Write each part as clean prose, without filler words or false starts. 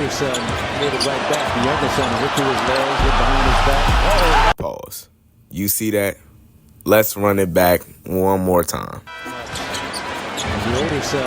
older son made it right back. The younger son went to his legs, went behind his back. Pause. You see that? Let's run it back one more time. The older son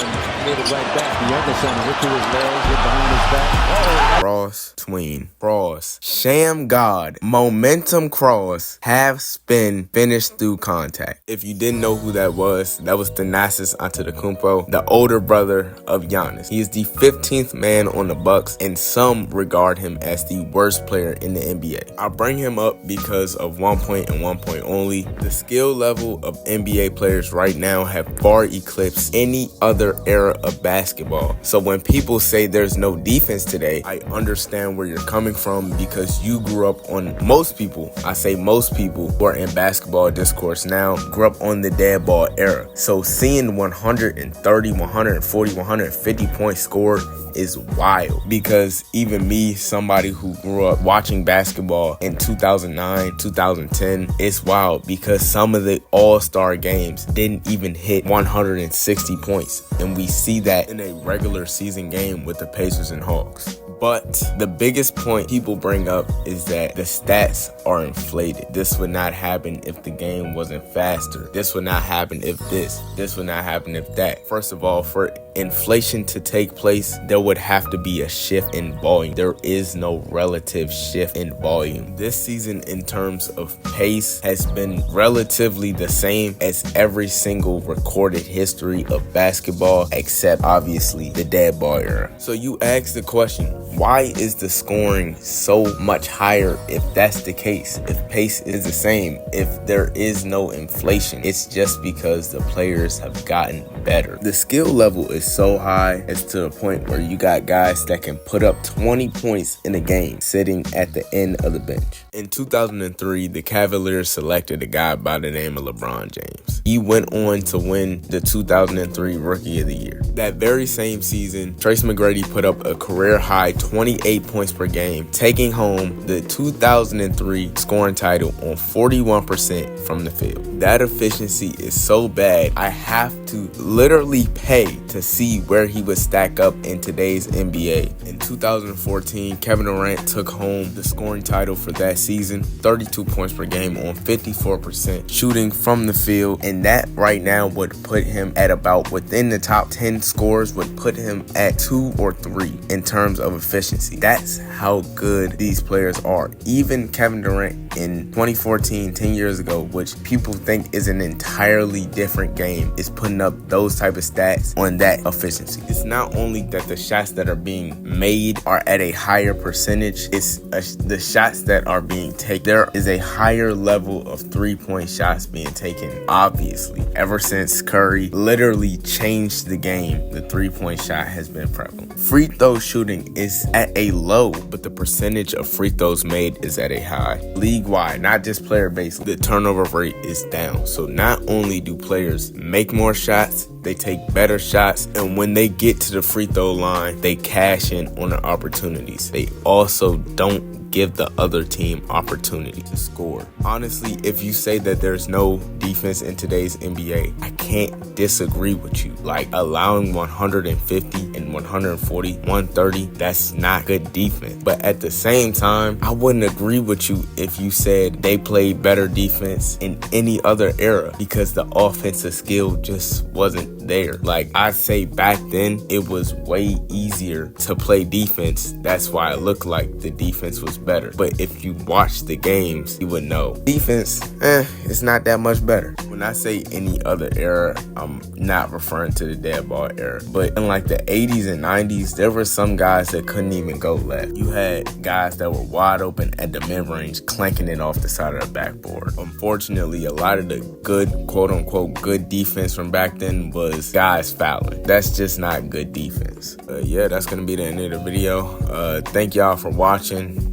made it right back. The younger son went to his legs, went behind his back. Cross, tween, cross, sham god, momentum cross, half spin, finish through contact. If you didn't know who that was Thanasis Antetokounmpo, the older brother of Giannis. He is the 15th man on the Bucks, and some regard him as the worst player in the NBA. I bring him up because of 1 point and 1 point only. The skill level of NBA players right now have far eclipsed any other era of basketball. So when people say there's no defense today, I understand where you're coming from, because you grew up on, most people, I say most people who are in basketball discourse now, grew up on the dead ball era. So seeing 130, 140, 150 points scored is wild, because even me, somebody who grew up watching basketball in 2009, 2010, it's wild because some of the all-star games didn't even hit 160 points, and we see that in a regular season game with the Pacers and Hawks. But the biggest point people bring up is that the stats are inflated. This would not happen if the game wasn't faster. This would not happen if this would not happen if that. First of all, for inflation to take place, there would have to be a shift in volume. There is no relative shift in volume. This season, in terms of pace, has been relatively the same as every single recorded history of basketball, except obviously the dead ball era. So you ask the question, why is the scoring so much higher if that's the case? If pace is the same, if there is no inflation, it's just because the players have gotten better. The skill level is so high, it's to the point where you got guys that can put up 20 points in a game sitting at the end of the bench. In 2003, the Cavaliers selected a guy by the name of LeBron James. He went on to win the 2003 Rookie of the Year. That very same season, Tracy McGrady put up a career high 28 points per game, taking home the 2003 scoring title on 41% from the field. That efficiency is so bad, I have to literally pay to see where he would stack up in today's NBA. In 2014, Kevin Durant took home the scoring title for that season, 32 points per game on 54% shooting from the field, and that right now would put him at about within the top 10 scores, would put him at 2 or 3 in terms of efficiency. That's how good these players are. Even Kevin Durant in 2014, 10 years ago, which people think is an entirely different game, is putting up those type of stats on that efficiency. It's not only that the shots that are being made are at a higher percentage, it's the shots that are being taken. There is a higher level of 3-point shots being taken, obviously. Ever since Curry literally changed the game, the 3-point shot has been prevalent. Free throw shooting is at a low, but the percentage of free throws made is at a high. League-wide, not just player-based, the turnover rate is down. So not only do players make more shots, they take better shots, and when they get to the free throw line, they cash in on the opportunities. They also don't give the other team opportunity to score. Honestly, if you say that there's no defense in today's NBA, I can't disagree with you. Like, allowing 150 and 140, 130, that's not good defense. But at the same time, I wouldn't agree with you if you said they played better defense in any other era, because the offensive skill just wasn't there. Like, I'd say back then, it was way easier to play defense. That's why it looked like the defense was better. But if you watch the games, you would know defense, it's not that much better. When I say any other era, I'm not referring to the dead ball era. But in like the 80s and 90s, there were some guys that couldn't even go left. You had guys that were wide open at the mid-range, clanking it off the side of the backboard. Unfortunately, a lot of the good, quote-unquote, good defense from back then was guys fouling. That's just not good defense. Yeah, that's going to be the end of the video. Thank y'all for watching.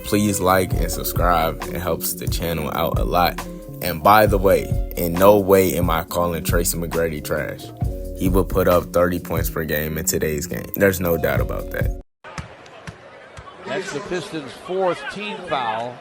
Please like and subscribe. It helps the channel out a lot. And by the way, in no way am I calling Tracy McGrady trash. He will put up 30 points per game in today's game. There's no doubt about that. That's the Pistons' 4th team foul.